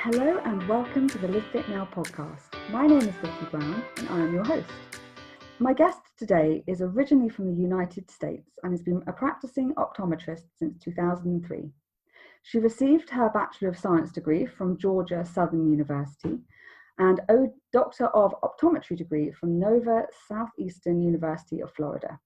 Hello and welcome to the LiveFitNow podcast. My name is Vicki Brown and I am your host. My guest today is originally from the United States and has been a practicing optometrist since 2003. She received her Bachelor of Science degree from Georgia Southern University and a Doctor of Optometry degree from Nova Southeastern University of Florida.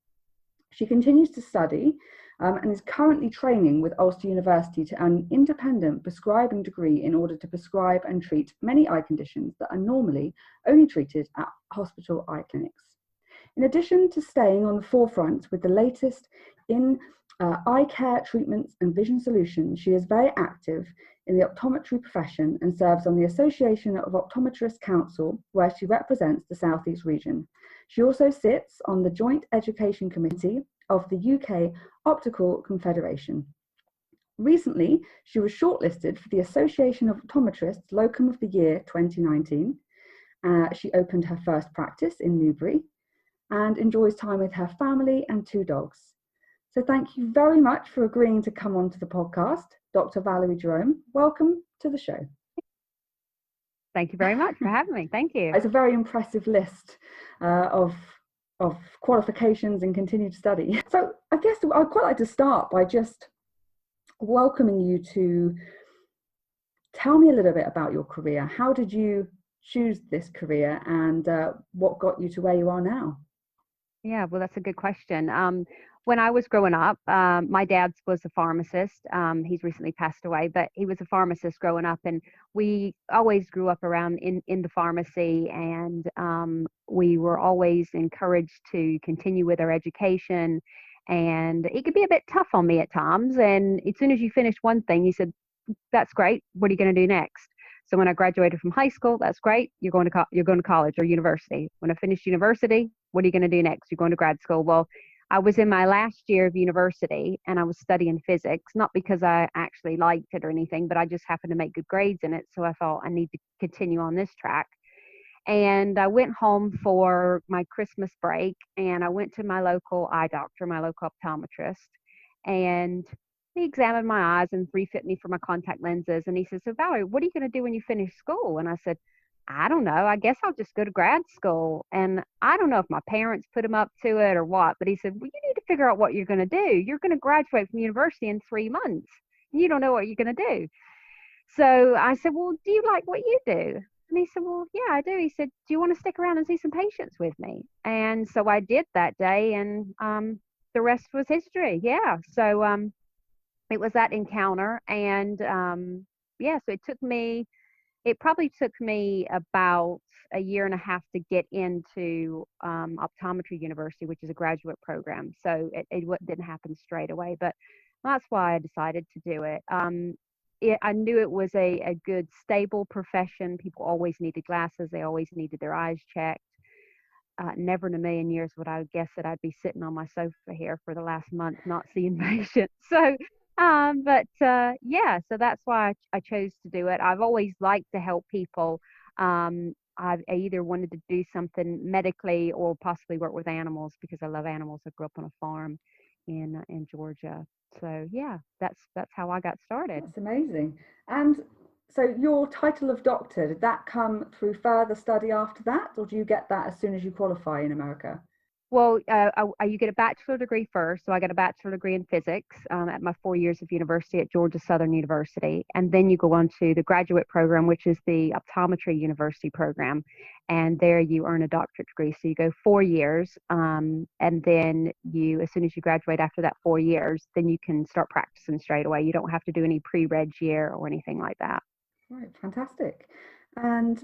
She continues to study and is currently training with Ulster University to earn an independent prescribing degree in order to prescribe and treat many eye conditions that are normally only treated at hospital eye clinics. In addition to staying on the forefront with the latest in eye care treatments and vision solutions, she is very active in the optometry profession and serves on the Association of Optometrists Council, where she represents the South East region. She also sits on the Joint Education Committee of the UK Optical Confederation. Recently, she was shortlisted for the Association of Optometrists Locum of the Year 2019. She opened her first practice in Newbury and enjoys time with her family and 2 dogs. So thank you very much for agreeing to come onto the podcast, Dr. Valarie Jerome. Welcome to the show. Thank you very much for having me. Thank you. It's a very impressive list of qualifications and continued study. So I guess I'd quite like to start by just welcoming you to tell me a little bit about your career. How did you choose this career and what got you to where you are now? Yeah, well, that's a good question. When I was growing up, my dad was a pharmacist. He's recently passed away, but he was a pharmacist growing up, and we always grew up around in the pharmacy, and we were always encouraged to continue with our education. And it could be a bit tough on me at times. And as soon as you finish one thing, you said, "That's great. What are you going to do next?" So when I graduated from high school, that's great. You're going to college or university. When I finished university, what are you going to do next? You're going to grad school. Well, I was in my last year of university and I was studying physics, not because I actually liked it or anything, but I just happened to make good grades in it. So I thought I need to continue on this track. And I went home for my Christmas break and I went to my local eye doctor, my local optometrist, and he examined my eyes and refit me for my contact lenses. And he said, "So Valarie, what are you going to do when you finish school?" And I said, "I don't know. I guess I'll just go to grad school." And I don't know if my parents put him up to it or what, but he said, "Well, you need to figure out what you're going to do. You're going to graduate from university in 3 months. You don't know what you're going to do." So I said, "Well, do you like what you do?" And he said, "Well, yeah, I do." He said, "Do you want to stick around and see some patients with me?" And so I did that day, and the rest was history. Yeah. So it was that encounter. And yeah, so it probably took me about a year and a half to get into optometry university, which is a graduate program. So it didn't happen straight away, but that's why I decided to do it. I knew it was a good, stable profession. People always needed glasses. They always needed their eyes checked. Never in a million years would I guess that I'd be sitting on my sofa here for the last month not seeing patients. So yeah, so that's why I chose to do it. I've always liked to help people. I either wanted to do something medically or possibly work with animals because I love animals. I grew up on a farm in Georgia. So yeah, that's how I got started. That's amazing. And so your title of doctor, did that come through further study after that, or do you get that as soon as you qualify in America? Well, you get a bachelor degree first. So I got a bachelor degree in physics at my 4 years of university at Georgia Southern University. And then you go on to the graduate program, which is the optometry university program. And there you earn a doctorate degree. So you go 4 years. And then as soon as you graduate after that 4 years, then you can start practicing straight away. You don't have to do any pre-reg year or anything like that. Right, fantastic. And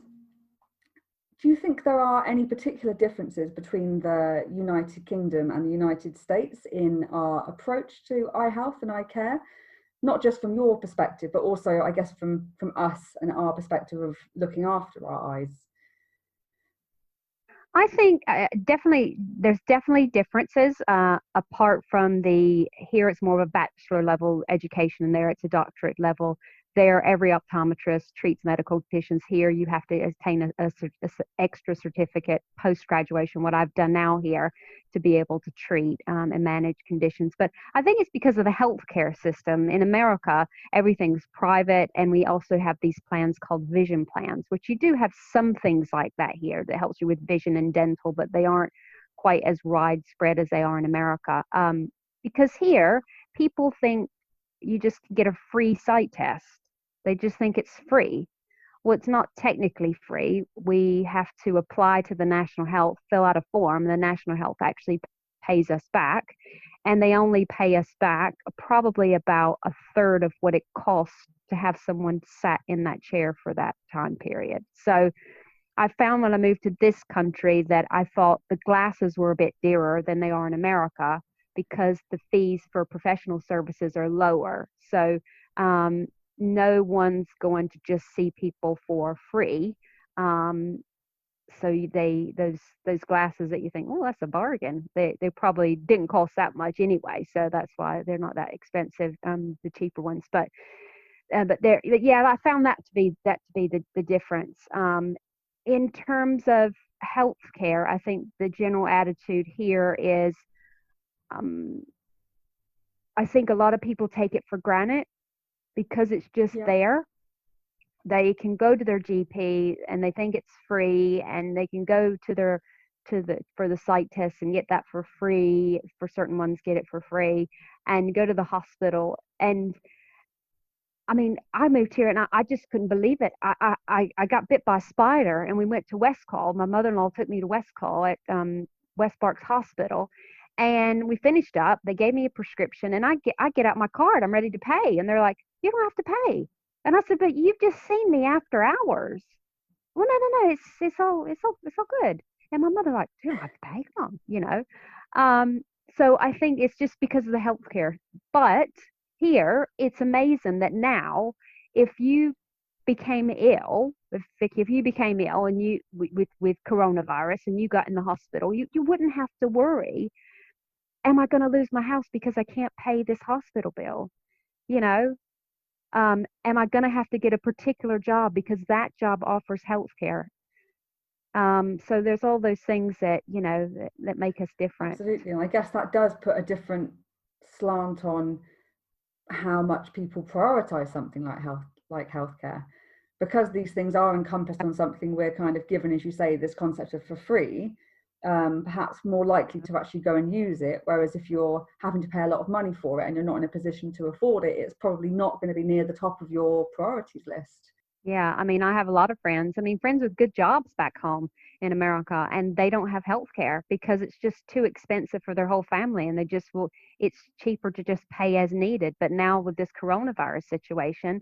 do you think there are any particular differences between the United Kingdom and the United States in our approach to eye health and eye care? Not just from your perspective, but also, I guess, from us and our perspective of looking after our eyes. I think there's definitely differences apart from here it's more of a bachelor level education and there it's a doctorate level. there, every optometrist treats medical conditions. Here, you have to attain a extra certificate post-graduation, what I've done now here, to be able to treat and manage conditions. But I think it's because of the healthcare system. In America, everything's private, and we also have these plans called vision plans, which you do have some things like that here that helps you with vision and dental, but they aren't quite as widespread as they are in America. Because here, people think you just get a free sight test. They just think it's free. Well, it's not technically free. We have to apply to the National Health, fill out a form. The National Health actually pays us back, and they only pay us back probably about a third of what it costs to have someone sat in that chair for that time period. So I found when I moved to this country that I thought the glasses were a bit dearer than they are in America because the fees for professional services are lower. So no one's going to just see people for free. So those glasses that you think, oh, that's a bargain. They probably didn't cost that much anyway, so that's why they're not that expensive. The cheaper ones, but there, yeah, I found that to be the difference. In terms of healthcare, I think the general attitude here is, I think a lot of people take it for granted because it's just there. They can go to their GP and they think it's free, and they can go to for the sight test and get that for free. For certain ones, get it for free, and go to the hospital. And I mean, I moved here and I just couldn't believe it. I got bit by a spider, and we went to Westcall. My mother-in-law took me to Westcall at West Barks Hospital, and we finished up. They gave me a prescription, and I get out my card. I'm ready to pay, and they're like, "You don't have to pay." And I said, "But you've just seen me after hours." Well, no, it's all good. And my mother like, "You don't have to pay, come on." So I think it's just because of the healthcare. But here, it's amazing that now, if you became ill, Vicki, if you became ill and you with coronavirus and you got in the hospital, you wouldn't have to worry, am I going to lose my house because I can't pay this hospital bill? Am I going to have to get a particular job because that job offers health care? So there's all those things that, that make us different. Absolutely. And I guess that does put a different slant on how much people prioritize something like healthcare, because these things are encompassed on something we're kind of given, as you say, this concept of for free, perhaps more likely to actually go and use it. Whereas if you're having to pay a lot of money for it and you're not in a position to afford it, it's probably not going to be near the top of your priorities list. Yeah, I mean, I have a lot of friends. I mean, friends with good jobs back home in America, and they don't have health care because it's just too expensive for their whole family, and it's cheaper to just pay as needed. But now with this coronavirus situation,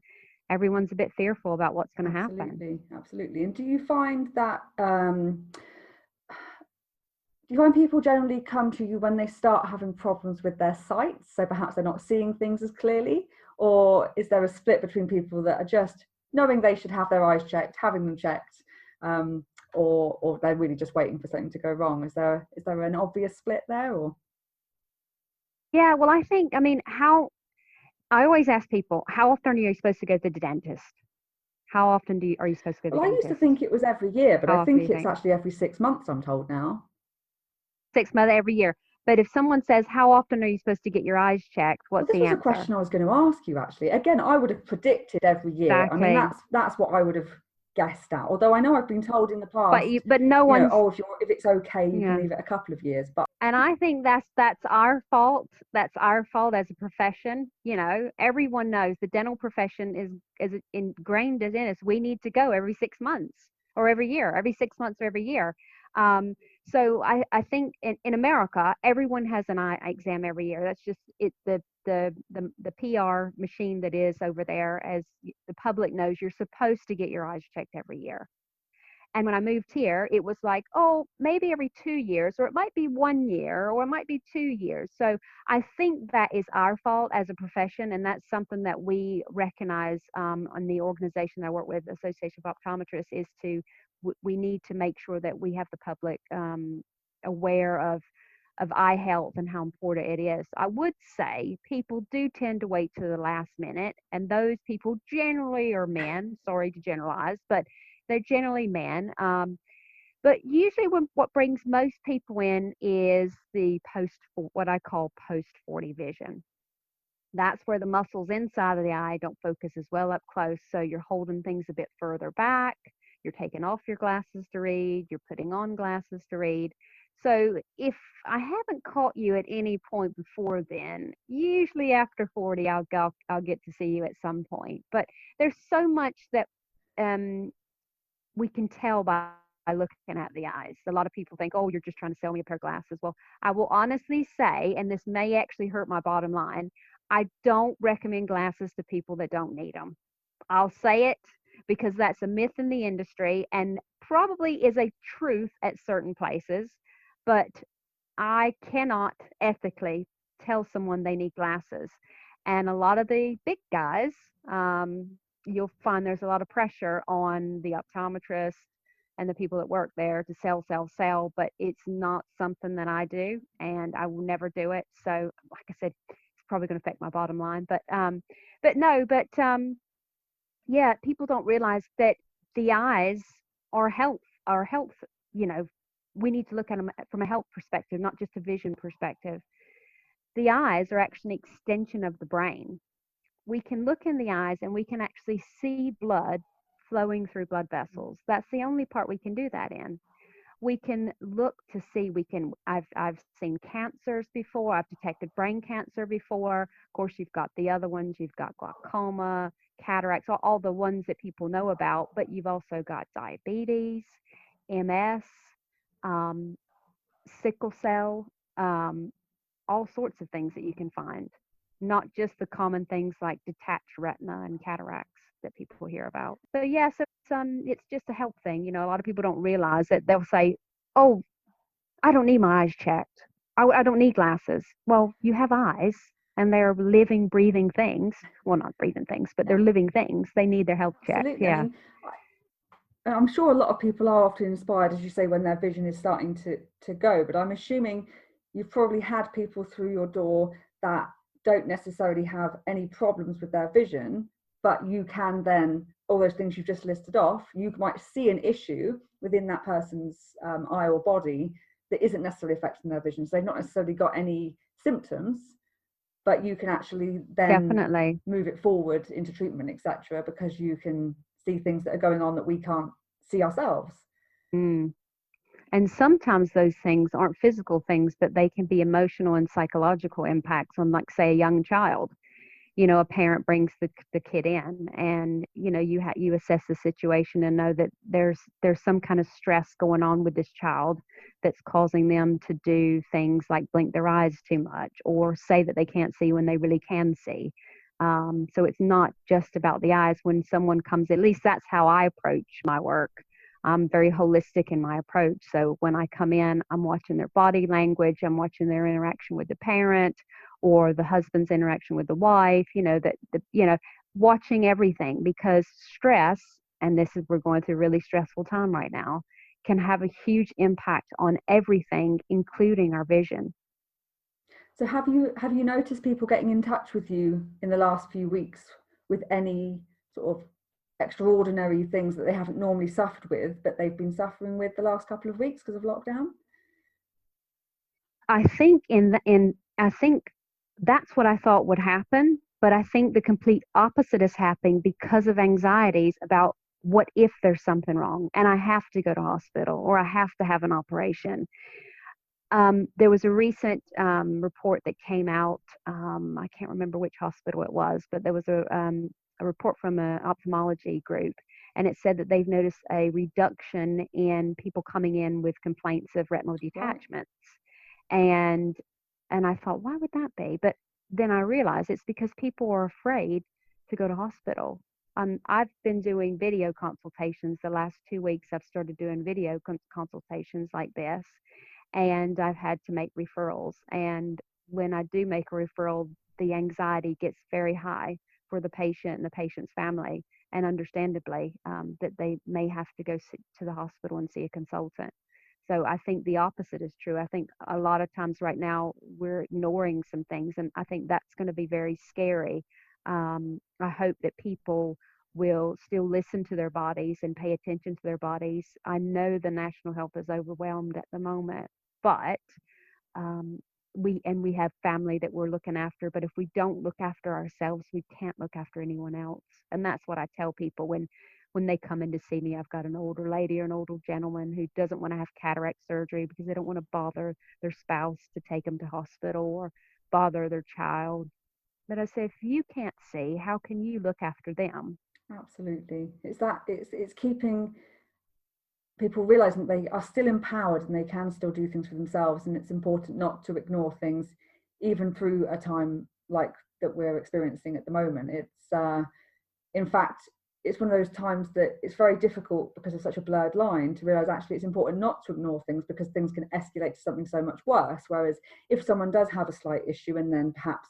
everyone's a bit fearful about what's going to happen. Absolutely. And do you find that, do you find people generally come to you when they start having problems with their sight? So perhaps they're not seeing things as clearly, or is there a split between people that are just knowing they should have their eyes checked, having them checked, or they're really just waiting for something to go wrong? Is there an obvious split there, or? Yeah, well, I always ask people, how often are you supposed to go to the dentist? How often are you supposed to go to the dentist? I used to think it was every year, but I think it's actually every 6 months, I'm told now. 6 months every year. But if someone says, how often are you supposed to get your eyes checked? What's the answer? This was a question I was going to ask you, actually. Again, I would have predicted every year. Exactly. I mean, that's what I would have guessed at. Although I know I've been told in the past, but no one, if it's okay, you can leave it a couple of years. And I think that's our fault. That's our fault as a profession. Everyone knows the dental profession is ingrained in us. We need to go every 6 months or every year, every 6 months or every year. So I think in America, everyone has an eye exam every year. That's just the PR machine that is over there. As the public knows, you're supposed to get your eyes checked every year. And when I moved here, it was like, oh, maybe every 2 years, or it might be 1 year, or it might be 2 years. So I think that is our fault as a profession, and that's something that we recognize on the organization that I work with, Association of Optometrists, is we need to make sure that we have the public aware of of eye health and how important it is. I would say people do tend to wait to the last minute, and those people generally are men. Sorry to generalize, but they're generally men. But usually, what brings most people in is the what I call post 40 vision. That's where the muscles inside of the eye don't focus as well up close. So you're holding things a bit further back. You're taking off your glasses to read. You're putting on glasses to read. So if I haven't caught you at any point before then, usually after 40, I'll get to see you at some point. But there's so much that we can tell by looking at the eyes. A lot of people think, oh, you're just trying to sell me a pair of glasses. Well, I will honestly say, and this may actually hurt my bottom line, I don't recommend glasses to people that don't need them. I'll say it because that's a myth in the industry and probably is a truth at certain places, but I cannot ethically tell someone they need glasses. And a lot of the big guys, you'll find there's a lot of pressure on the optometrist and the people that work there to sell, but it's not something that I do, and I will never do it. So, like I said, it's probably going to affect my bottom line, yeah, people don't realize that the eyes are health, you know, we need to look at them from a health perspective, not just a vision perspective. The eyes are actually an extension of the brain. We can look in the eyes and we can actually see blood flowing through blood vessels. That's the only part we can do that in. We can look to see, I've seen cancers before, I've detected brain cancer before. Of course, you've got the other ones, you've got glaucoma, cataracts, all the ones that people know about, but you've also got diabetes, MS, um, sickle cell, all sorts of things that you can find, not just the common things like detached retina and cataracts that people hear about. So yeah, so it's just a health thing. You know, a lot of people don't realize that. They'll say, "Oh, I don't need my eyes checked. I don't need glasses." Well, you have eyes, and they're living, breathing things. Well, not breathing things, but they're living things. They need their health checked. Absolutely. I Yeah. mean, I'm sure a lot of people are often inspired, as you say, when their vision is starting to go. But I'm assuming you've probably had people through your door that don't necessarily have any problems with their vision, but you can then, all those things you've just listed off, you might see an issue within that person's eye or body that isn't necessarily affecting their vision. So they've not necessarily got any symptoms, but you can actually then Definitely. move it forward into treatment, etc., because you can see things that are going on that we can't see ourselves. Mm. And sometimes those things aren't physical things, but they can be emotional and psychological impacts on, like, say, a young child. You know, a parent brings the kid in, and you assess the situation and know that there's some kind of stress going on with this child that's causing them to do things like blink their eyes too much or say that they can't see when they really can see. So it's not just about the eyes. When someone comes, at least that's how I approach my work. I'm very holistic in my approach. So when I come in, I'm watching their body language, I'm watching their interaction with the parent or the husband's interaction with the wife, watching everything, because stress, and we're going through a really stressful time right now, can have a huge impact on everything, including our vision. So have you noticed people getting in touch with you in the last few weeks with any sort of extraordinary things that they haven't normally suffered with, but they've been suffering with the last couple of weeks because of lockdown? I think I think that's what I thought would happen, but I think the complete opposite is happening because of anxieties about what if there's something wrong and I have to go to hospital or I have to have an operation. There was a recent report that came out. I can't remember which hospital it was, but there was a report from an ophthalmology group, and it said that they've noticed a reduction in people coming in with complaints of retinal Right. detachments. And I thought, why would that be? But then I realized it's because people are afraid to go to hospital. I've been doing video consultations the last 2 weeks. I've started doing video consultations like this, and I've had to make referrals. And when I do make a referral, the anxiety gets very high for the patient and the patient's family, and understandably, that they may have to go to the hospital and see a consultant. So I think the opposite is true. I think a lot of times right now we're ignoring some things, and I think that's going to be very scary. I hope that people will still listen to their bodies and pay attention to their bodies. I know the national health is overwhelmed at the moment, but um, we have family that we're looking after. But if we don't look after ourselves, we can't look after anyone else. And that's what I tell people when they come in to see me. I've got an older lady or an older gentleman who doesn't want to have cataract surgery because they don't want to bother their spouse to take them to hospital or bother their child. But I say, if you can't see, how can you look after them? Absolutely. It's keeping people realizing that they are still empowered and they can still do things for themselves, and it's important not to ignore things even through a time like that we're experiencing at the moment. In fact, it's one of those times that it's very difficult because of such a blurred line to realize actually it's important not to ignore things, because things can escalate to something so much worse. Whereas if someone does have a slight issue and then perhaps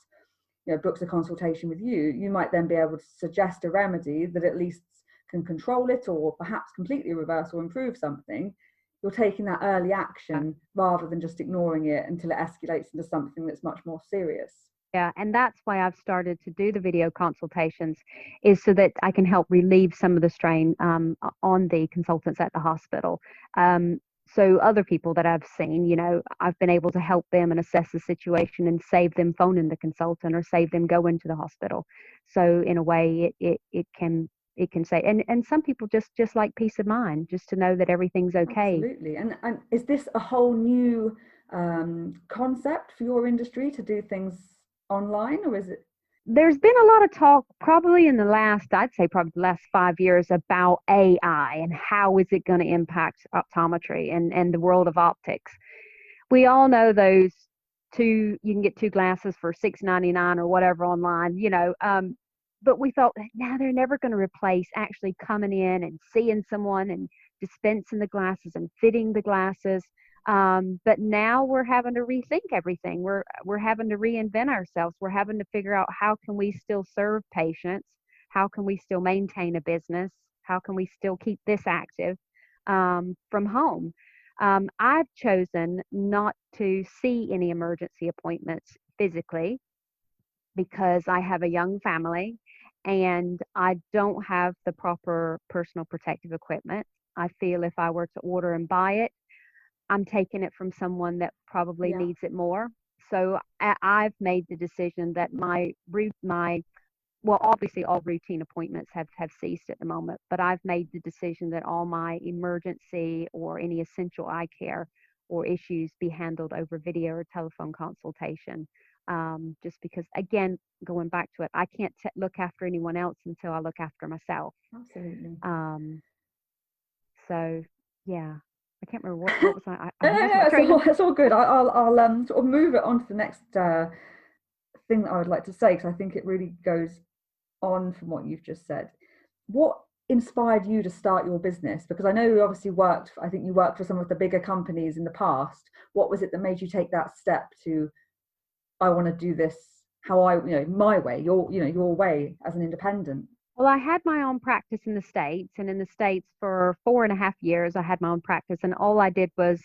books a consultation with you, you might then be able to suggest a remedy that at least can control it or perhaps completely reverse or improve something. You're taking that early action rather than just ignoring it until it escalates into something that's much more serious. Yeah, and that's why I've started to do the video consultations, is so that I can help relieve some of the strain on the consultants at the hospital. So other people that I've seen, I've been able to help them and assess the situation and save them phoning the consultant or save them going to the hospital. So in a way, it can say, and some people just like peace of mind, just to know that everything's okay. Absolutely. And is this a whole new concept for your industry to do things online, or is it? There's been a lot of talk probably in the last, I'd say probably the last 5 years, about AI and how is it going to impact optometry and the world of optics. We all know those you can get two glasses for $6.99 or whatever online, but we thought, now they're never going to replace actually coming in and seeing someone and dispensing the glasses and fitting the glasses. But now we're having to rethink everything. We're having to reinvent ourselves. We're having to figure out, how can we still serve patients? How can we still maintain a business? How can we still keep this active from home? I've chosen not to see any emergency appointments physically because I have a young family and I don't have the proper personal protective equipment. I feel if I were to order and buy it, I'm taking it from someone that probably Yeah, needs it more. So I've made the decision that well, obviously all routine appointments have ceased at the moment, but I've made the decision that all my emergency or any essential eye care or issues be handled over video or telephone consultation. Just because, again, going back to it, I can't look after anyone else until I look after myself. absolutely. Um, so, yeah, I can't remember what was I No, no, lost no, my train of. it's all good. I'll sort of move it on to the next thing that I would like to say, because I think it really goes on from what you've just said. What inspired you to start your business? Because I know you obviously I think you worked for some of the bigger companies in the past. What was it that made you take that step to, I want to do this how my way, your way as an independent? Well, I had my own practice in the States, and in the States for 4.5 years, I had my own practice, and all I did was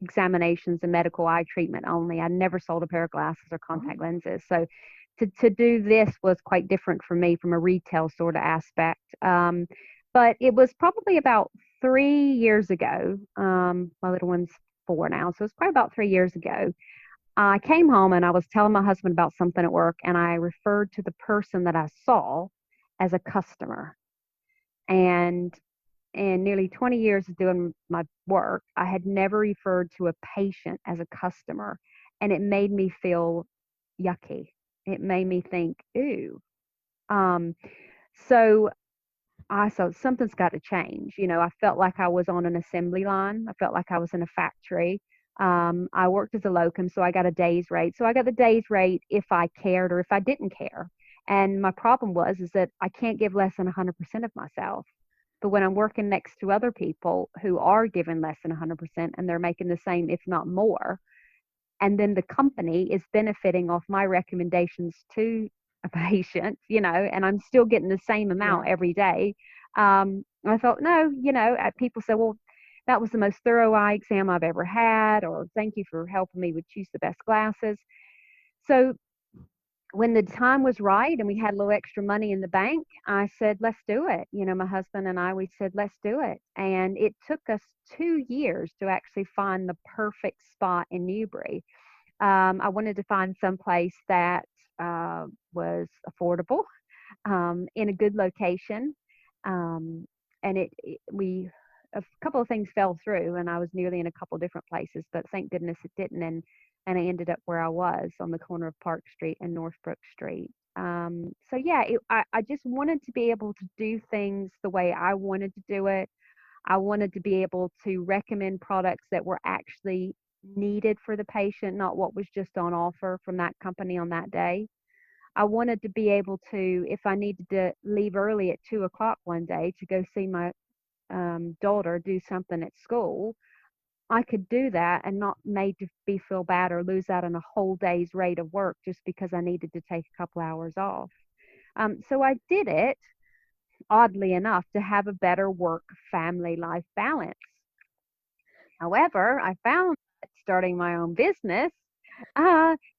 examinations and medical eye treatment only. I never sold a pair of glasses or Oh, contact lenses. So to do this was quite different for me from a retail sort of aspect. But it was probably about 3 years ago. My little one's 4 now, so it's probably about 3 years ago. I came home and I was telling my husband about something at work, and I referred to the person that I saw as a customer. And in nearly 20 years of doing my work, I had never referred to a patient as a customer. And it made me feel yucky. It made me think, ooh. Um, so I thought something's got to change. I felt like I was on an assembly line. I felt like I was in a factory. I worked as a locum, so I got a day's rate. So I got the day's rate if I cared or if I didn't care. And my problem is that I can't give less than 100% of myself. But when I'm working next to other people who are giving less than 100% and they're making the same, if not more, and then the company is benefiting off my recommendations to a patient, and I'm still getting the same yeah, amount every day. I thought, no, people say, well, that was the most thorough eye exam I've ever had, or thank you for helping me with choose the best glasses. So when the time was right and we had a little extra money in the bank, I said, let's do it. You know, my husband and I, we said, let's do it. And it took us 2 years to actually find the perfect spot in Newbury. I wanted to find someplace that was affordable, in a good location. Um, and we, a couple of things fell through, and I was nearly in a couple different places, but thank goodness it didn't. And I ended up where I was on the corner of Park Street and Northbrook Street. So yeah, I just wanted to be able to do things the way I wanted to do it. I wanted to be able to recommend products that were actually needed for the patient, not what was just on offer from that company on that day. I wanted to be able to, if I needed to leave early at 2 o'clock one day to go see my daughter do something at school, I could do that and not made to be feel bad or lose out on a whole day's rate of work just because I needed to take a couple hours off. So I did it, oddly enough, to have a better work family life balance. However, I found that starting my own business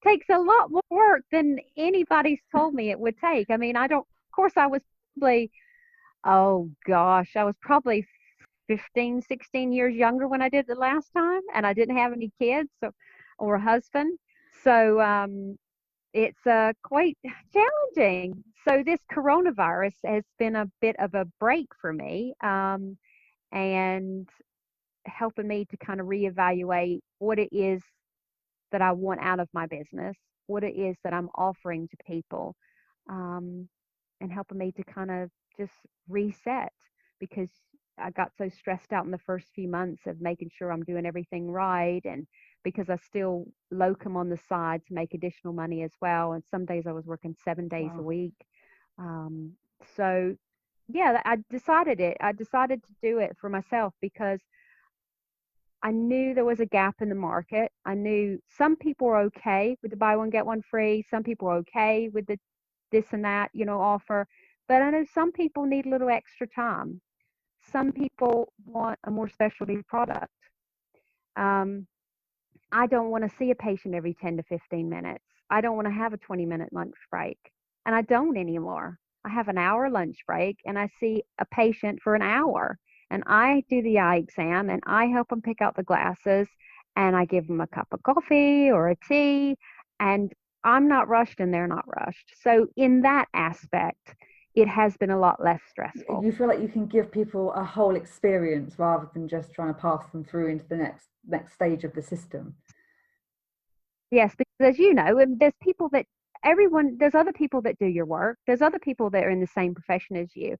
takes a lot more work than anybody's told me it would take. I mean, I don't, of course, I was probably, oh gosh, I was probably 15, 16 years younger when I did it last time, and I didn't have any kids or a husband. So it's quite challenging. So this coronavirus has been a bit of a break for me, and helping me to kind of reevaluate what it is that I want out of my business, what it is that I'm offering to people, um, and helping me to kind of just reset, because I got so stressed out in the first few months of making sure I'm doing everything right. And because I still locum on the side to make additional money as well. And some days I was working 7 days a Wow. week. Um, so yeah, I decided it. I decided to do it for myself because I knew there was a gap in the market. I knew some people were okay with the buy one get one free. Some people were okay with the this and that, offer. But I know some people need a little extra time. Some people want a more specialty product. Um, I don't want to see a patient every 10 to 15 minutes. I don't want to have a 20-minute lunch break. And I don't anymore. I have an hour lunch break and I see a patient for an hour. And I do the eye exam and I help them pick out the glasses and I give them a cup of coffee or a tea. And I'm not rushed and they're not rushed. So, in that aspect, it has been a lot less stressful. You feel like you can give people a whole experience rather than just trying to pass them through into the next stage of the system. Yes, because as you know, there's people that there's other people that do your work. There's other people that are in the same profession as you.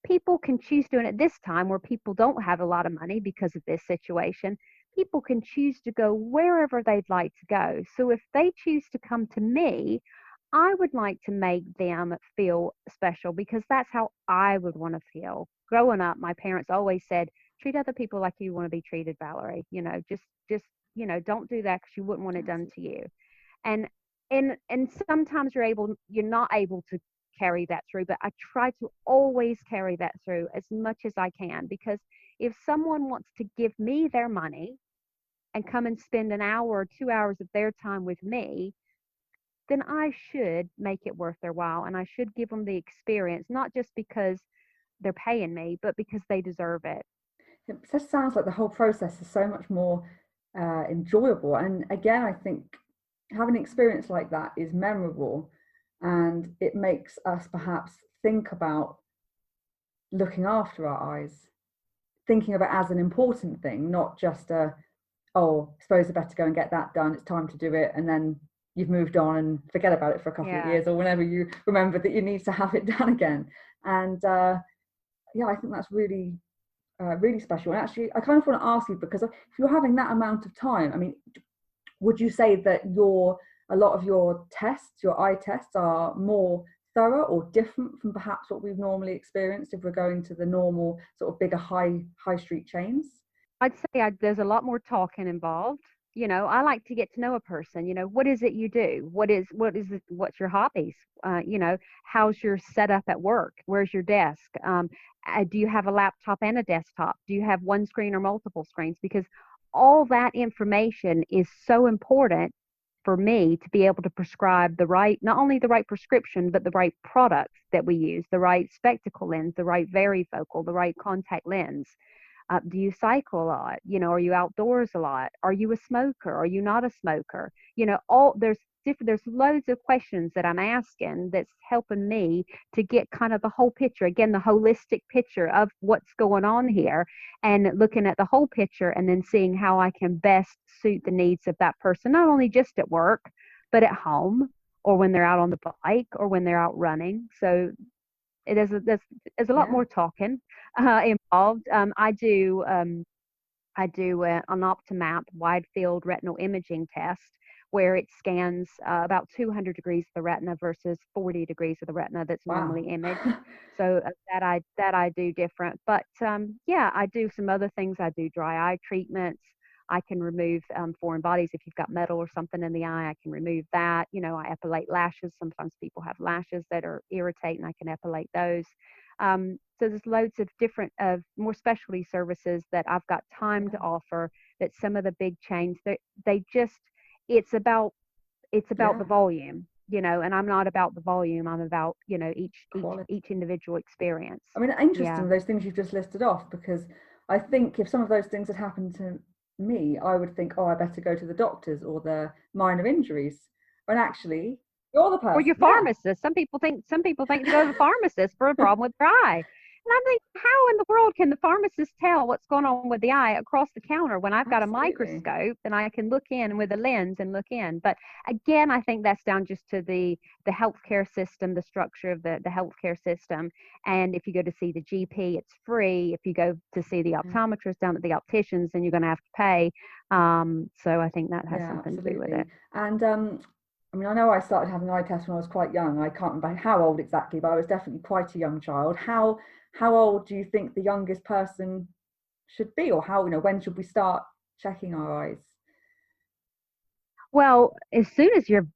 People can choose doing it this time where people don't have a lot of money because of this situation. People can choose to go wherever they'd like to go. So if they choose to come to me, I would like to make them feel special because that's how I would want to feel. Growing up, my parents always said, treat other people like you want to be treated, Valarie. Just don't do that because you wouldn't want it done to you. And and sometimes you're not able to carry that through, but I try to always carry that through as much as I can, because if someone wants to give me their money and come and spend an hour or 2 hours of their time with me, then I should make it worth their while and I should give them the experience, not just because they're paying me, but because they deserve it. It just sounds like the whole process is so much more enjoyable. And again, I think having an experience like that is memorable, and it makes us perhaps think about looking after our eyes, thinking of it as an important thing, not just oh, I suppose I better go and get that done. It's time to do it. And then you've moved on and forget about it for a couple of Yeah. years, or whenever you remember that you need to have it done again. And yeah, I think that's really really special. And actually, I kind of want to ask you, because if you're having that amount of time, I mean, would you say that a lot of your tests, your eye tests, are more thorough or different from perhaps what we've normally experienced if we're going to the normal sort of bigger high street chains? I'd say there's a lot more talking involved. I like to get to know a person. What is it you do? What's your hobbies? How's your setup at work? Where's your desk? Do you have a laptop and a desktop? Do you have one screen or multiple screens? Because all that information is so important for me to be able to prescribe not only the right prescription, but the right products that we use, the right spectacle lens, the right varifocal, the right contact lens. Do you cycle a lot? Are you outdoors a lot? Are you a smoker? Are you not a smoker? There's loads of questions that I'm asking that's helping me to get kind of the whole picture, again, the holistic picture of what's going on here, and looking at the whole picture and then seeing how I can best suit the needs of that person, not only just at work, but at home, or when they're out on the bike, or when they're out running. So there's a lot Yeah. more talking involved. I do an OptoMap wide field retinal imaging test where it scans about 200 degrees of the retina versus 40 degrees of the retina that's Wow. normally imaged. So that I do different. But yeah, I do some other things. I do dry eye treatments. I can remove foreign bodies. If you've got metal or something in the eye, I can remove that. I epilate lashes. Sometimes people have lashes that are irritating. I can epilate those. So there's loads of different, more specialty services that I've got time to Yeah. offer. That some of the big chains, they just, it's about the Yeah. volume, and I'm not about the volume. I'm about, Quality. each individual experience. I mean, Yeah. interesting, those things you've just listed off, because I think if some of those things had happened to me, I would think, oh, I better go to the doctors or the minor injuries. When actually, you're the Or person. your pharmacist. Some people think to go to the pharmacist for a Yeah. problem with their eye. And I'm thinking, how in the world can the pharmacist tell what's going on with the eye across the counter when I've got a Absolutely. microscope and I can look in with a lens and look in? But again, I think that's down just to the healthcare system, the structure of the healthcare system. And if you go to see the GP, it's free. If you go to see the Yeah. optometrist down at the opticians, then you're going to have to pay. So I think that has Yeah, something to do with it. absolutely. And I mean, I know I started having eye tests when I was quite young. I can't remember how old exactly, but I was definitely quite a young child. How old do you think the youngest person should be, or how, when should we start checking our eyes? Well, as soon as you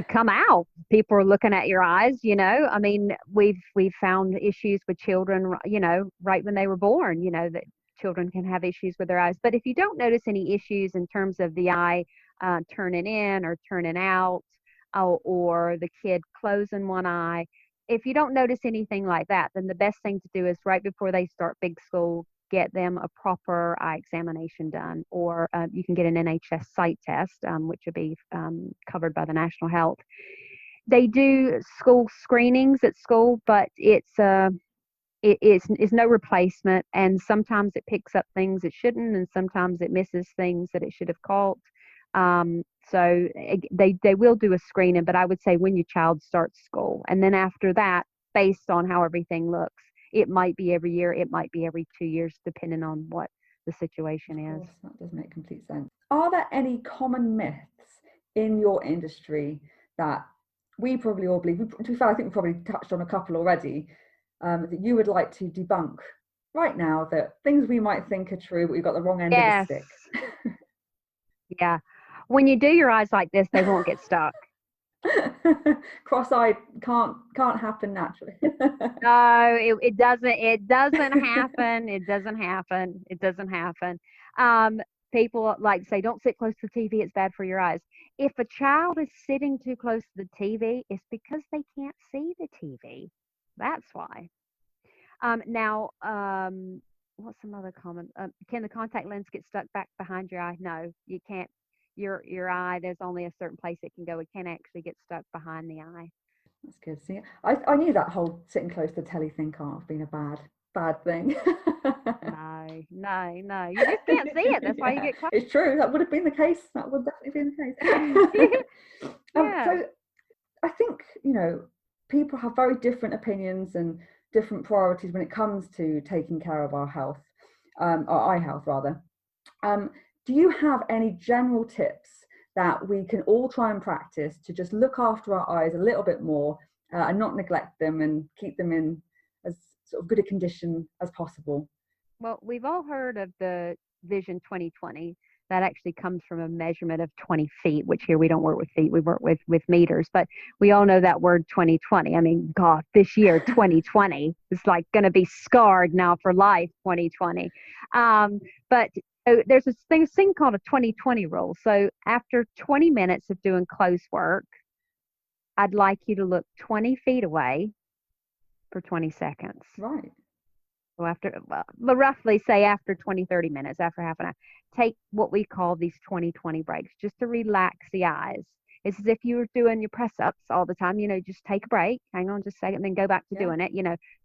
come out, people are looking at your eyes, I mean, we've found issues with children, right when they were born, that children can have issues with their eyes. But if you don't notice any issues in terms of the eye turning in or turning out, or the kid closing one eye, if you don't notice anything like that, then the best thing to do is right before they start big school, get them a proper eye examination done, or you can get an NHS sight test, which would be covered by the National Health. They do school screenings at school, but it's no replacement, and sometimes it picks up things it shouldn't, and sometimes it misses things that it should have caught. So they will do a screening, but I would say when your child starts school, and then after that, based on how everything looks, it might be every year, it might be every 2 years, depending on what the situation Of is. course, that does make complete sense. Are there any common myths in your industry that we probably all believe? To be fair, I think we probably touched on a couple already, that you would like to debunk right now, that things we might think are true, but we've got the wrong end of the Yes. stick. Yeah. When you do your eyes like this, they won't get stuck. Cross-eyed can't happen naturally. No, it doesn't. It doesn't happen. It doesn't happen. It doesn't happen. Um, People like to say, don't sit close to the TV. It's bad for your eyes. If a child is sitting too close to the TV, it's because they can't see the TV. That's why. Now, what's some other common? Can the contact lens get stuck back behind your eye? No, you can't. Your eye, there's only a certain place it can go. It can't actually get stuck behind the eye. That's good. See, I knew that whole sitting close to the telly thing can't have been a bad thing. No, no, no. You just can't see it. That's why you Yeah, get close. it's true. That would have been the case. That would definitely been the case. Yeah. So I think, people have very different opinions and different priorities when it comes to taking care of our health, our eye health rather. Do you have any general tips that we can all try and practice to just look after our eyes a little bit more, and not neglect them and keep them in as sort of good a condition as possible? Well, we've all heard of the Vision 2020. that actually comes from a measurement of 20 feet, which here we don't work with feet, we work with meters. But we all know that word 2020. I mean, God, this year, 2020, is like going to be scarred now for life, 2020. But there's this thing called a 20-20 rule. So after 20 minutes of doing close work, I'd like you to look 20 feet away for 20 seconds. Right. So well, roughly say after 20, 30 minutes, after half an hour, take what we call these 20-20 breaks just to relax the eyes. It's as if you were doing your press ups all the time, just take a break, hang on just a second, then go back to doing it.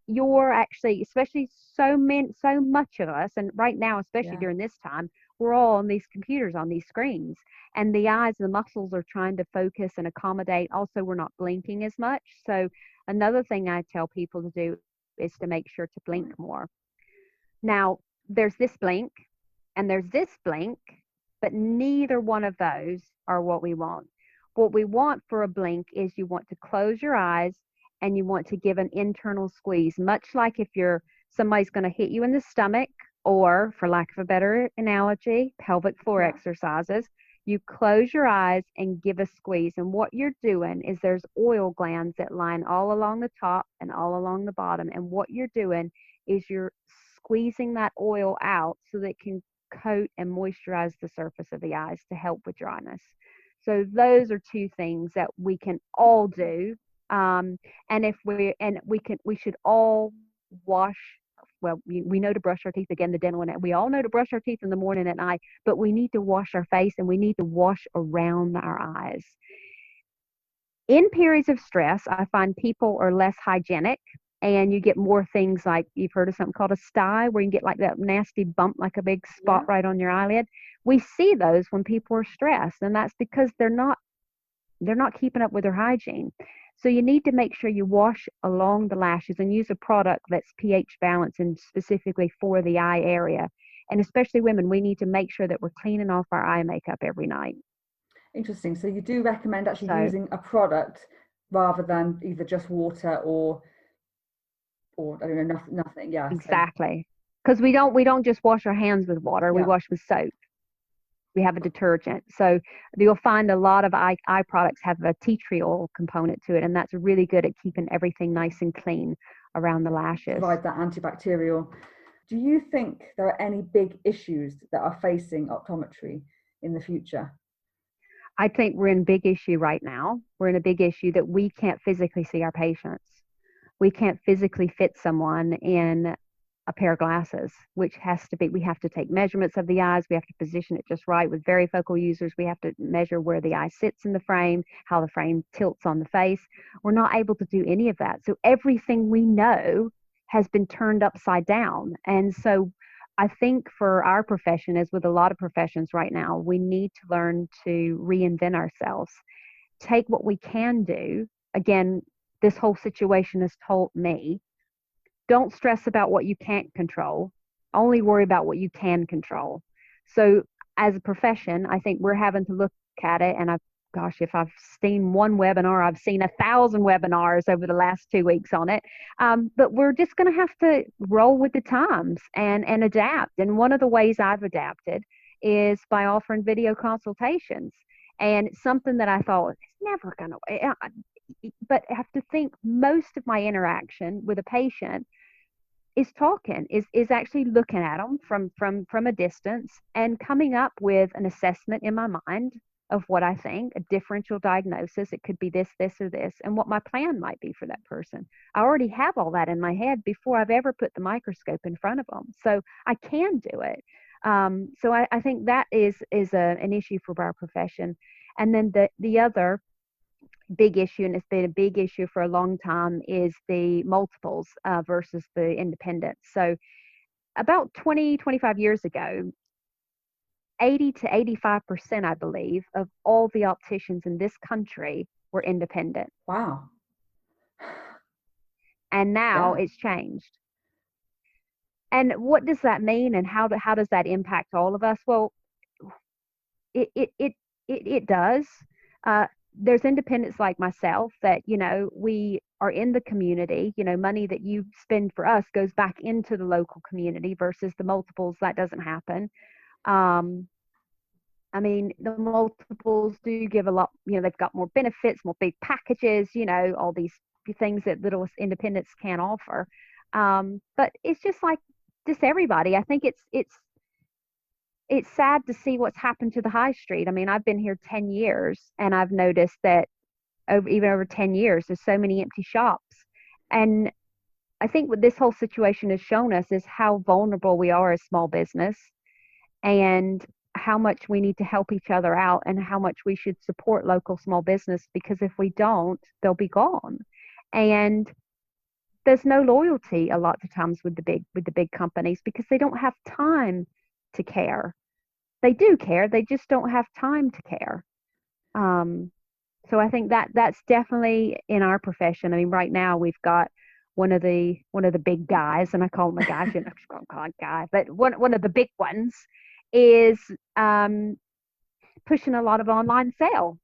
You're actually, especially so much of us, and right now, especially during this time, we're all on these computers, on these screens, and the eyes, the muscles are trying to focus and accommodate. Also, we're not blinking as much. So another thing I tell people to do is to make sure to blink more. Now, there's this blink and there's this blink, but neither one of those are what we want. What we want for a blink is you want to close your eyes and you want to give an internal squeeze, much like if somebody's going to hit you in the stomach, or for lack of a better analogy, pelvic floor exercises. You close your eyes and give a squeeze. And what you're doing is there's oil glands that line all along the top and all along the bottom. And what you're doing is you're squeezing that oil out so that it can coat and moisturize the surface of the eyes to help with dryness. So those are two things that we can all do. And we should all wash. Well, we know to brush our teeth, again, the dental one. We all know to brush our teeth in the morning and at night, but we need to wash our face and we need to wash around our eyes. In periods of stress, I find people are less hygienic, and you get more things like, you've heard of something called a sty, where you can get like that nasty bump, like a big spot right on your eyelid. We see those when people are stressed, and that's because they're not keeping up with their hygiene. So you need to make sure you wash along the lashes and use a product that's pH balanced and specifically for the eye area. And especially women, we need to make sure that we're cleaning off our eye makeup every night. Interesting. So you do recommend actually using a product rather than either just water or I don't know, nothing. Yeah. Exactly. Because we don't just wash our hands with water. We wash with soap. We have a detergent. So you'll find a lot of eye products have a tea tree oil component to it, and that's really good at keeping everything nice and clean around the lashes. Provide that antibacterial. Do you think there are any big issues that are facing optometry in the future? I think we're in a big issue right now. We're in a big issue that we can't physically see our patients. We can't physically fit someone in a pair of glasses, which we have to take measurements of the eyes. We have to position it just right. With varifocal users, we have to measure where the eye sits in the frame, how the frame tilts on the face. We're not able to do any of that. So everything we know has been turned upside down. And so I think for our profession, as with a lot of professions right now, we need to learn to reinvent ourselves. Take what we can do. Again, this whole situation has told me, don't stress about what you can't control. Only worry about what you can control. So as a profession, I think we're having to look at it. And if I've seen one webinar, I've seen 1,000 webinars over the last 2 weeks on it. But we're just going to have to roll with the times and adapt. And one of the ways I've adapted is by offering video consultations. And it's something that I thought, it's never going to, but I have to think most of my interaction with a patient is talking, is actually looking at them from a distance and coming up with an assessment in my mind of what I think, a differential diagnosis. It could be this, this, or this, and what my plan might be for that person. I already have all that in my head before I've ever put the microscope in front of them. So I can do it. So I think that is an issue for our profession. And then the other big issue, and it's been a big issue for a long time, is the multiples versus the independents. So about 25 years ago, 80 to 85%, I believe, of all the opticians in this country were independent. Wow. And now it's changed. And what does that mean, and how does that impact all of us? Well, it does. There's independents like myself that, we are in the community. Money that you spend for us goes back into the local community versus the multiples. That doesn't happen. I mean, the multiples do give a lot, they've got more benefits, more big packages, all these things that little independents can't offer. But it's just like just everybody. I think it's sad to see what's happened to the high street. I mean, I've been here 10 years and I've noticed that even over 10 years, there's so many empty shops. And I think what this whole situation has shown us is how vulnerable we are as small business, and how much we need to help each other out, and how much we should support local small business, because if we don't, they'll be gone. And there's no loyalty a lot of times with the big companies, because they don't have time to care. They do care, they just don't have time to care. So I think that's definitely in our profession. I mean, right now we've got one of the big guys, and I call him a guy, I shouldn't call him a guy, but one of the big ones is pushing a lot of online sale,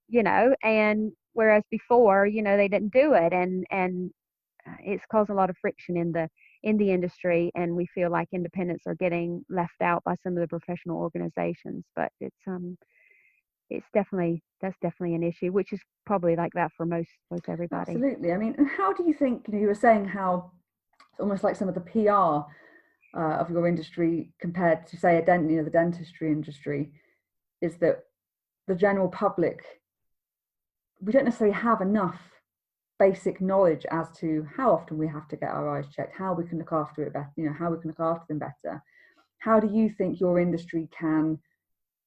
and whereas before, they didn't do it, and it's caused a lot of friction in the industry, and we feel like independents are getting left out by some of the professional organizations. But that's definitely an issue, which is probably like that for most everybody. Absolutely. I mean, and how do you think, you were saying how it's almost like some of the PR of your industry compared to, say, the dentistry industry, is that the general public, we don't necessarily have enough basic knowledge as to how often we have to get our eyes checked, how we can look after it better, how we can look after them better. How do you think your industry can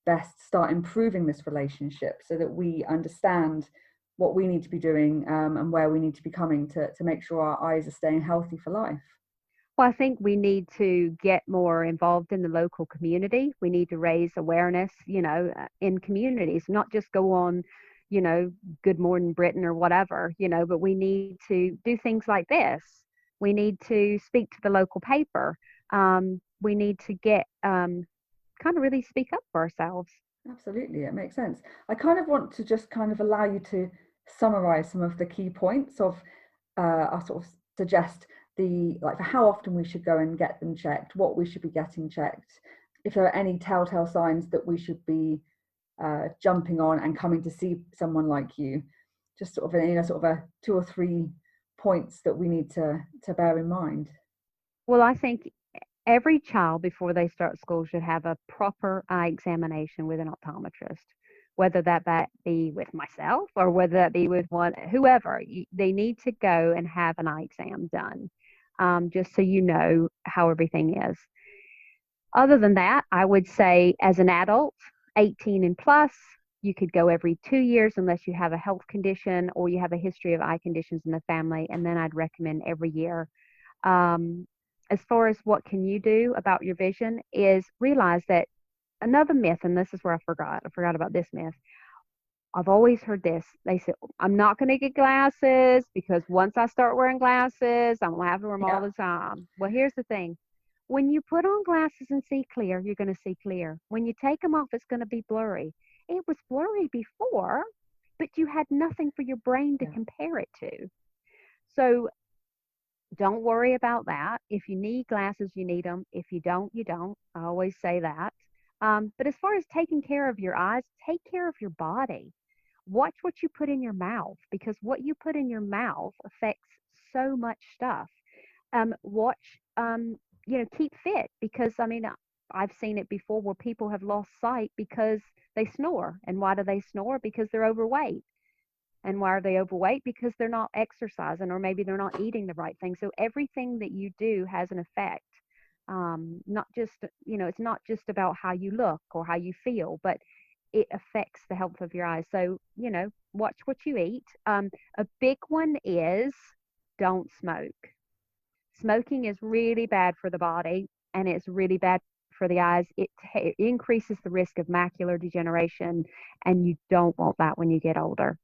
best start improving this relationship so that we understand what we need to be doing, and where we need to be coming to make sure our eyes are staying healthy for life? Well, I think we need to get more involved in the local community. We need to raise awareness, in communities, not just go on, Good Morning Britain or whatever, but we need to do things like this. We need to speak to the local paper. We need to get kind of really speak up for ourselves. Absolutely, it makes sense. I kind of want to just kind of allow you to summarize some of the key points of, I'll sort of suggest for how often we should go and get them checked, what we should be getting checked, if there are any telltale signs that we should be jumping on and coming to see someone like you. Just sort of a 2 or 3 points that we need to bear in mind. Well, I think every child before they start school should have a proper eye examination with an optometrist, whether that be with myself or whether that be with whoever. They need to go and have an eye exam done, just so you know how everything is. Other than that, I would say as an adult, 18 and plus, you could go every 2 years unless you have a health condition or you have a history of eye conditions in the family, and then I'd recommend every year. As far as what can you do about your vision, is realize that another myth, and this is where I forgot about this myth. I've always heard this. They say, I'm not going to get glasses because once I start wearing glasses, I'm going to have to wear them all the time. Well, here's the thing. When you put on glasses and see clear, you're going to see clear. When you take them off, it's going to be blurry. It was blurry before, but you had nothing for your brain to compare it to. So don't worry about that. If you need glasses, you need them. If you don't, you don't. I always say that. But as far as taking care of your eyes, take care of your body. Watch what you put in your mouth, because what you put in your mouth affects so much stuff. Keep fit, because I mean, I've seen it before where people have lost sight because they snore. And why do they snore? Because they're overweight. And why are they overweight? Because they're not exercising, or maybe they're not eating the right thing. So everything that you do has an effect. Not just, it's not just about how you look or how you feel, but it affects the health of your eyes. So, watch what you eat. A big one is don't smoke. Smoking is really bad for the body, and it's really bad for the eyes. It increases the risk of macular degeneration, and you don't want that when you get older.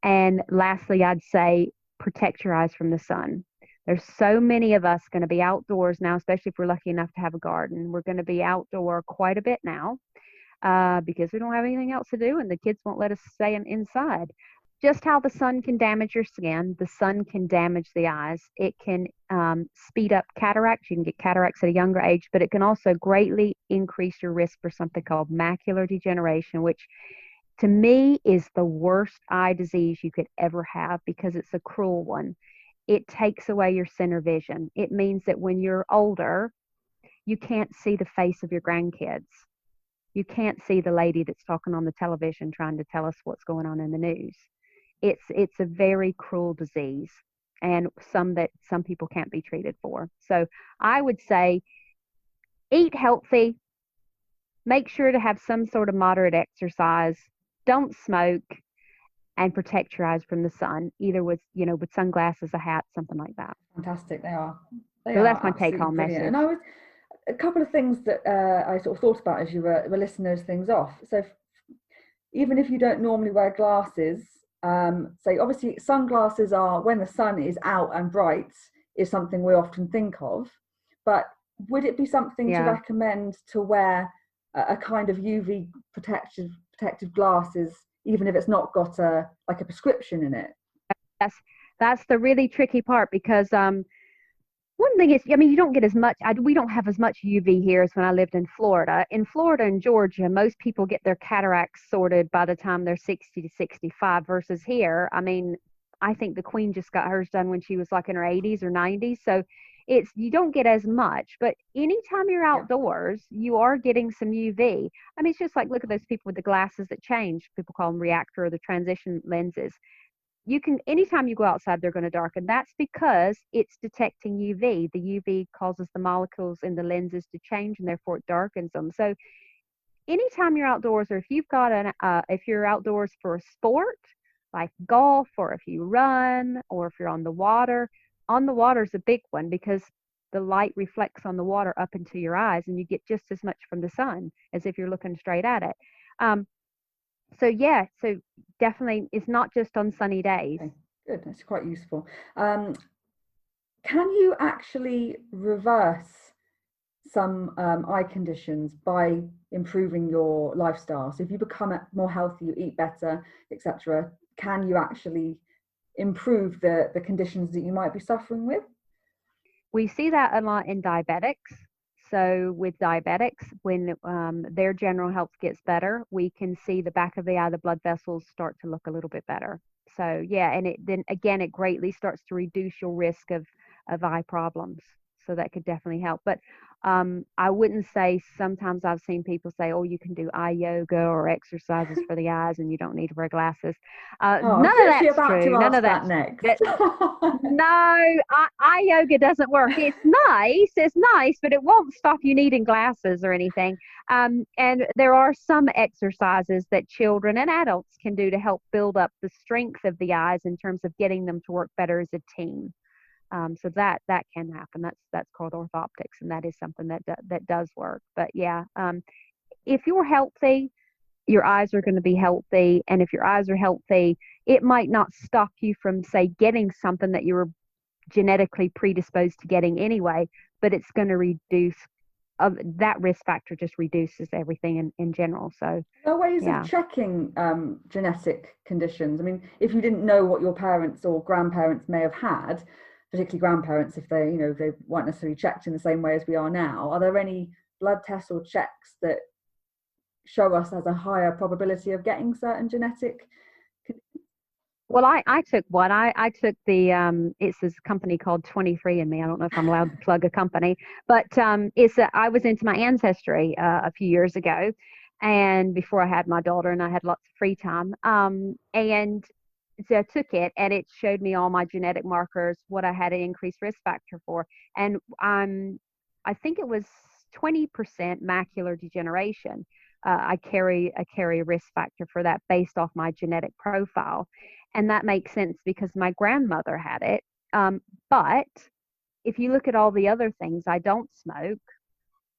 And lastly, I'd say protect your eyes from the sun. There's so many of us going to be outdoors now, especially if we're lucky enough to have a garden. We're going to be outdoor quite a bit now because we don't have anything else to do, and the kids won't let us stay inside. just how the sun can damage your skin, the sun can damage the eyes. It can speed up cataracts. You can get cataracts at a younger age, but it can also greatly increase your risk for something called macular degeneration, which to me is the worst eye disease you could ever have because it's a cruel one. It takes away your center vision. It means that when you're older, you can't see the face of your grandkids. You can't see the lady that's talking on the television trying to tell us what's going on in the news. It's a very cruel disease, and some people can't be treated for. So I would say eat healthy, make sure to have some sort of moderate exercise, don't smoke, and protect your eyes from the sun, either with with sunglasses, a hat, something like that. Fantastic, they are. They So are that's my take absolutely home brilliant. message. And a couple of things that I sort of thought about as you were listing those things off. So even if you don't normally wear glasses, so obviously sunglasses are, when the sun is out and bright, is something we often think of. But would it be something to Yeah. recommend to wear a kind of UV protective glasses, even if it's not got a prescription in it? That's the really tricky part because one thing is, I mean, you don't get as much, we don't have as much UV here as when I lived in Florida. In Florida and Georgia, most people get their cataracts sorted by the time they're 60 to 65 versus here. I mean, I think the Queen just got hers done when she was like in her 80s or 90s. So you don't get as much, but anytime you're outdoors, you are getting some UV. I mean, it's just like, look at those people with the glasses that change. People call them reactor or the transition lenses. You can, anytime you go outside, they're going to darken. That's because it's detecting UV. The UV causes the molecules in the lenses to change, and therefore it darkens them. So anytime you're outdoors, or if you've got if you're outdoors for a sport like golf, or if you run, or if you're on the water is a big one because the light reflects on the water up into your eyes, and you get just as much from the sun as if you're looking straight at it. So definitely it's not just on sunny days. Okay, good, that's quite useful. Can you actually reverse some eye conditions by improving your lifestyle? So if you become more healthy, you eat better, etc., can you actually improve the conditions that you might be suffering with? We see that a lot in diabetics. So with diabetics, when their general health gets better, we can see the back of the eye, the blood vessels start to look a little bit better. So yeah, and it greatly starts to reduce your risk of eye problems. So that could definitely help. But I wouldn't say, sometimes I've seen people say, oh, you can do eye yoga or exercises for the eyes and you don't need to wear glasses. Oh, None of that's true. None of that that's next. no, eye yoga doesn't work. It's nice, but it won't stop you needing glasses or anything. And there are some exercises that children and adults can do to help build up the strength of the eyes in terms of getting them to work better as a team. So that can happen. That's called orthoptics, and that is something that does work. But yeah, if you're healthy, your eyes are going to be healthy, and if your eyes are healthy, it might not stop you from, say, getting something that you were genetically predisposed to getting anyway, but it's going to reduce that risk factor, just reduces everything in general. So there are ways of checking genetic conditions. I mean, if you didn't know what your parents or grandparents may have had, particularly grandparents, if they weren't necessarily checked in the same way as we are now, are there any blood tests or checks that show us as a higher probability of getting certain genetic? Well, I took one. I took the it's this company called 23andMe. I don't know if I'm allowed to plug a company, but I was into my ancestry a few years ago, and before I had my daughter, and I had lots of free time. And so I took it, and it showed me all my genetic markers, what I had an increased risk factor for, and I think it was 20% macular degeneration. I carry a risk factor for that based off my genetic profile. And that makes sense because my grandmother had it. But if you look at all the other things, I don't smoke,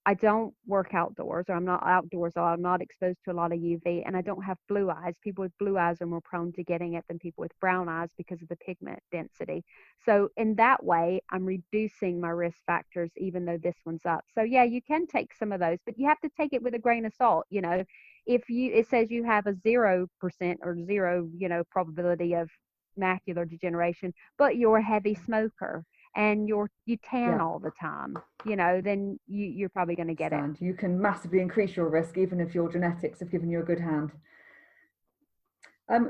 I don't work outdoors, or I'm not outdoors, or I'm not exposed to a lot of UV, and I don't have blue eyes. People with blue eyes are more prone to getting it than people with brown eyes because of the pigment density. So in that way, I'm reducing my risk factors, even though this one's up. So yeah, you can take some of those, but you have to take it with a grain of salt. it says you have a 0% or zero, probability of macular degeneration, but you're a heavy smoker and you tan Yeah. all the time, then you're probably going to get it. You can massively increase your risk, even if your genetics have given you a good hand.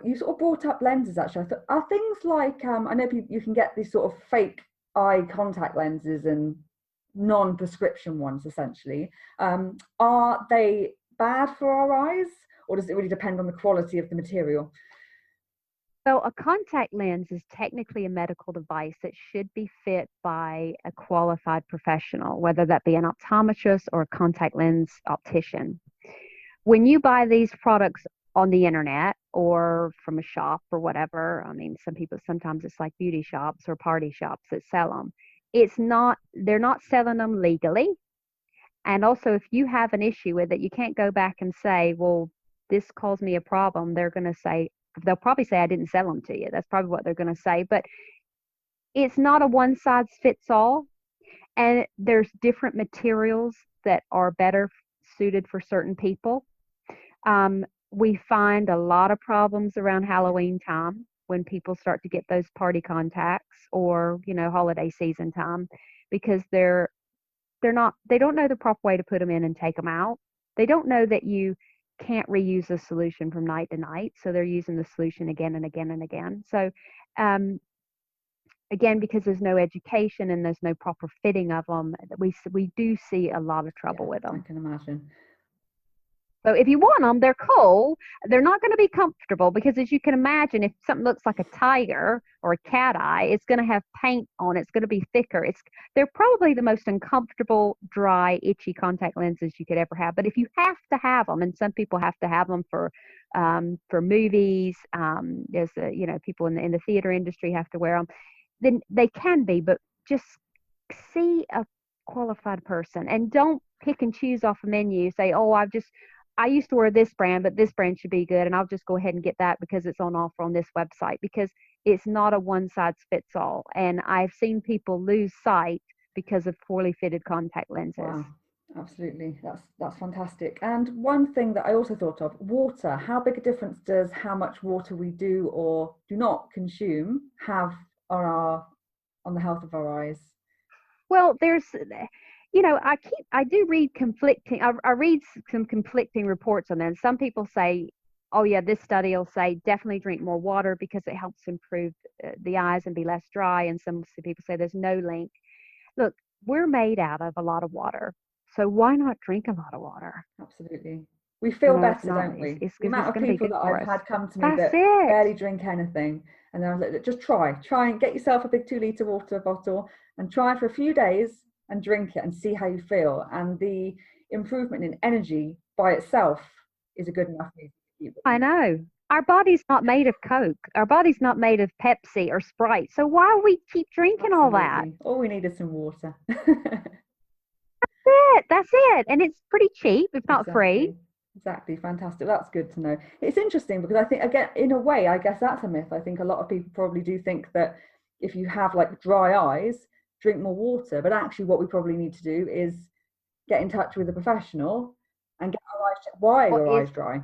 You sort of brought up lenses, actually. Are things like, I know you can get these sort of fake eye contact lenses and non-prescription ones, essentially. Are they bad for our eyes, or does it really depend on the quality of the material? So a contact lens is technically a medical device that should be fit by a qualified professional, whether that be an optometrist or a contact lens optician. When you buy these products on the internet or from a shop or whatever, I mean, sometimes it's like beauty shops or party shops that sell them. They're not selling them legally. And also, if you have an issue with it, you can't go back and say, well, this caused me a problem. They'll probably say, I didn't sell them to you. That's probably what they're going to say. But it's not a one size fits all. And there's different materials that are better suited for certain people. We find a lot of problems around Halloween time when people start to get those party contacts or, holiday season time, because they don't know the proper way to put them in and take them out. They don't know that you can't reuse a solution from night to night. So they're using the solution again and again and again. So, again, because there's no education and there's no proper fitting of them, we do see a lot of trouble with them. I can imagine. So if you want them, they're cool. They're not going to be comfortable because, as you can imagine, if something looks like a tiger or a cat eye, it's going to have paint on it. It's going to be thicker. They're probably the most uncomfortable, dry, itchy contact lenses you could ever have. But if you have to have them, and some people have to have them for movies, there's people in the theater industry have to wear them, then they can be. But just see a qualified person and don't pick and choose off a menu. Say, oh, I used to wear this brand, but this brand should be good, and I'll just go ahead and get that because it's on offer on this website, because it's not a one size fits all. And I've seen people lose sight because of poorly fitted contact lenses. Wow, absolutely. That's fantastic. And one thing that I also thought of, water. How big a difference does how much water we do or do not consume have on the health of our eyes? Well, there's I do read conflicting. I read some conflicting reports on that. Some people say, oh yeah, this study will say definitely drink more water because it helps improve the eyes and be less dry. And some people say there's no link. Look, we're made out of a lot of water, so why not drink a lot of water? Absolutely. We feel better, don't we? It's the amount of people that I've had come to me that barely drink anything, and I was like, just try and get yourself a big 2-litre water bottle and try for a few days and drink it and see how you feel. And the improvement in energy by itself is a good enough reason to keep it. I know. Our body's not made of Coke. Our body's not made of Pepsi or Sprite. So why we keep drinking all that? All we need is some water. That's it. And it's pretty cheap, if not free. Exactly. Fantastic. That's good to know. It's interesting because I think, again, in a way, I guess that's a myth. I think a lot of people probably do think that if you have like dry eyes, drink more water. But actually what we probably need to do is get in touch with a professional and get our eyes checked. Why are your eyes dry?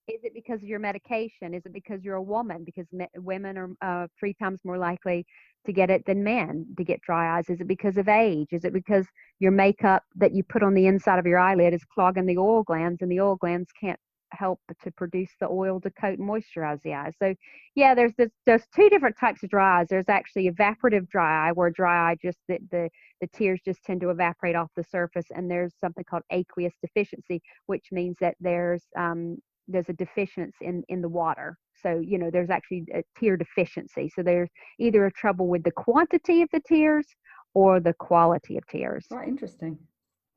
Is it because of your medication? Is it because you're a woman? Because women are 3 times more likely to get it than men, to get dry eyes. Is it because of age? Is it because your makeup that you put on the inside of your eyelid is clogging the oil glands, and the oil glands can't help to produce the oil to coat and moisturize the eyes? So yeah, there's 2 different types of dry eyes. There's actually evaporative dry eye, where dry eye just the tears just tend to evaporate off the surface, and there's something called aqueous deficiency, which means that there's a deficiency in the water. So, there's actually a tear deficiency. So there's either a trouble with the quantity of the tears or the quality of tears. Quite interesting.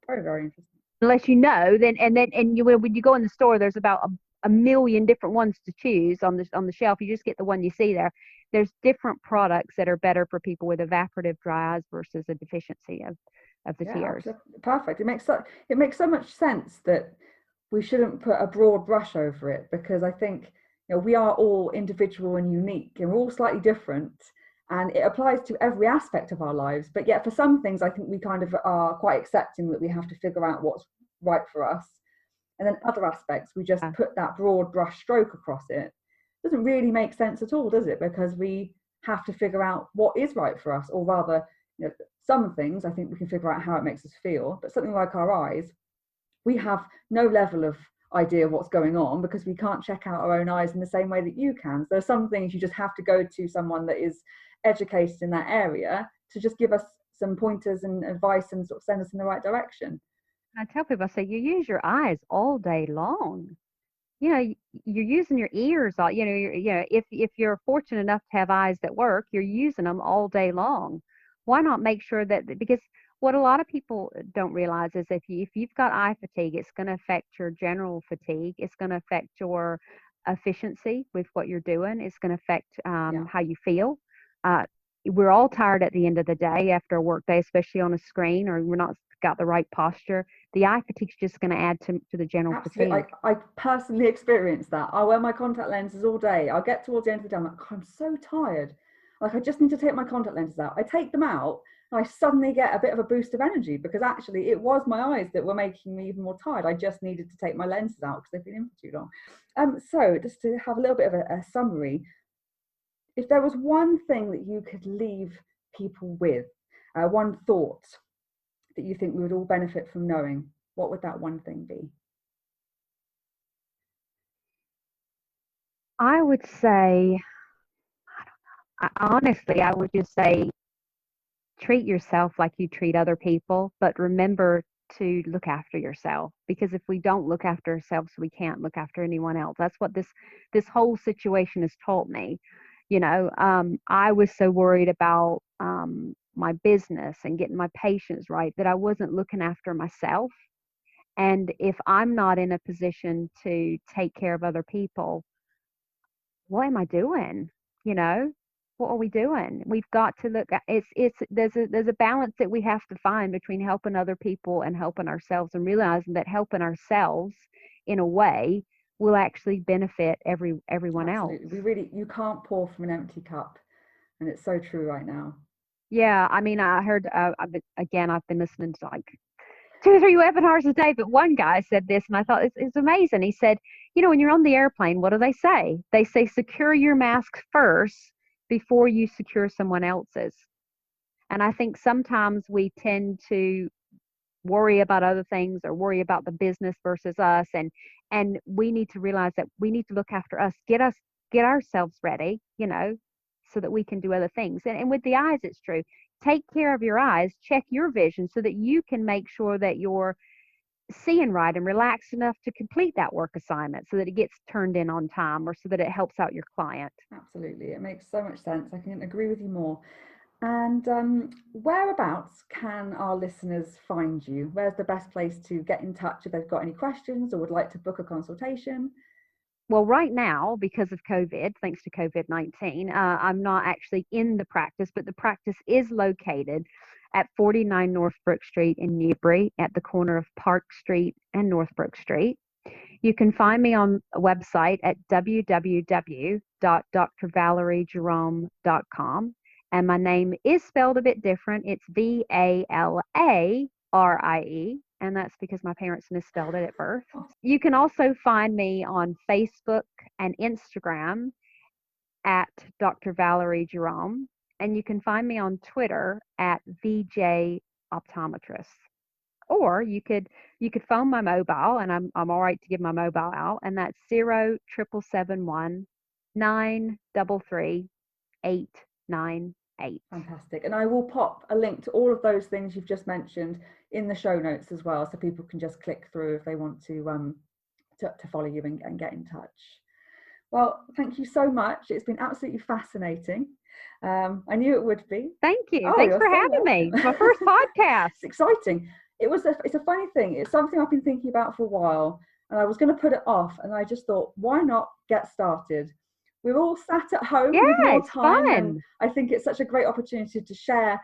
Very, very interesting. Unless when you go in the store, there's about a million different ones to choose on the shelf. You just get the one you see there. There's different products that are better for people with evaporative dry eyes versus a deficiency of the tears. Perfect. It makes so much sense that we shouldn't put a broad brush over it, because I think we are all individual and unique, and we're all slightly different, and it applies to every aspect of our lives. But yet for some things, I think we kind of are quite accepting that we have to figure out what's right for us. And then other aspects, we just Yeah. put that broad brush stroke across it. Doesn't really make sense at all, does it? Because we have to figure out what is right for us, or rather, some things I think we can figure out how it makes us feel, but something like our eyes, we have no level of idea what's going on because we can't check out our own eyes in the same way that you can. So there's some things you just have to go to someone that is educated in that area to just give us some pointers and advice and sort of send us in the right direction. I tell people, I say, you use your eyes all day long. You're using your ears all, if you're fortunate enough to have eyes that work, you're using them all day long. Why not make sure because what a lot of people don't realize is if you've got eye fatigue, it's going to affect your general fatigue. It's going to affect your efficiency with what you're doing. It's going to affect how you feel. Uh, we're all tired at the end of the day after a work day, especially on a screen, or we're not got the right posture. The eye fatigue is just going to add to the general Absolutely. fatigue. I personally experienced that. I wear my contact lenses all day. I'll get towards the end of the day, I'm like, I'm so tired. Like, I just need to take my contact lenses out. I take them out and I suddenly get a bit of a boost of energy, because actually it was my eyes that were making me even more tired. I just needed to take my lenses out because they've been in for too long. So just to have a little bit of a summary, if there was one thing that you could leave people with, one thought that you think we would all benefit from knowing, what would that one thing be? I would say, honestly, I would just say treat yourself like you treat other people, but remember to look after yourself, because if we don't look after ourselves, we can't look after anyone else. That's what this whole situation has taught me. I was so worried about my business and getting my patients right that I wasn't looking after myself. And if I'm not in a position to take care of other people, what am I doing? You know, what are we doing? We've got to look at it's there's a balance that we have to find between helping other people and helping ourselves, and realizing that helping ourselves in a way will actually benefit everyone else. Absolutely. You can't pour from an empty cup. And it's so true right now. Yeah, I mean, I heard I've been listening to like 2 or 3 webinars a day, but one guy said this, and I thought it's amazing. He said, when you're on the airplane, what do they say? They say secure your mask first before you secure someone else's. And I think sometimes we tend to worry about other things, or worry about the business versus us, and we need to realize that we need to look after us, get ourselves ready, so that we can do other things. And with the eyes, it's true. Take care of your eyes, check your vision so that you can make sure that you're seeing right and relaxed enough to complete that work assignment, so that it gets turned in on time, or so that it helps out your client. Absolutely. It makes so much sense. I can agree with you more. And whereabouts can our listeners find you? Where's the best place to get in touch if they've got any questions or would like to book a consultation? Well, right now, because of COVID, thanks to COVID-19, I'm not actually in the practice, but the practice is located at 49 Northbrook Street in Newbury, at the corner of Park Street and Northbrook Street. You can find me on a website at www.drvalariejerome.com. And my name is spelled a bit different. It's Valarie, and that's because my parents misspelled it at birth. You can also find me on Facebook and Instagram at Dr. Valarie Jerome, and you can find me on Twitter at VJ Optometrist. Or you could phone my mobile, and I'm all right to give my mobile out, and that's 07771 933 898. Fantastic. And I will pop a link to all of those things you've just mentioned in the show notes as well, so people can just click through if they want to follow you and get in touch. Well, thank you so much. It's been absolutely fascinating. I knew it would be. Thank you. Oh, Thanks for having me. It's my first podcast. It's exciting. It's a funny thing. It's something I've been thinking about for a while, and I was going to put it off, and I just thought, why not get started? We're all sat at home with more time, and I think it's such a great opportunity to share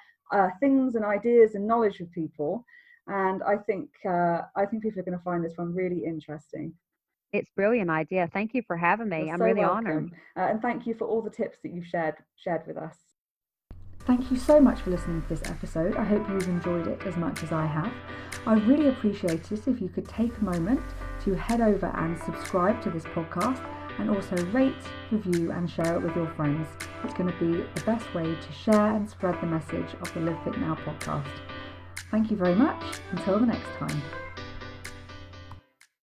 things and ideas and knowledge with people. And I think people are going to find this one really interesting. It's a brilliant idea. Thank you for having me. I'm really honored. And thank you for all the tips that you've shared with us. Thank you so much for listening to this episode. I hope you've enjoyed it as much as I have. I'd really appreciate it if you could take a moment to head over and subscribe to this podcast, and also rate, review and share it with your friends. It's going to be the best way to share and spread the message of the Live Fit Now podcast. Thank you very much. Until the next time.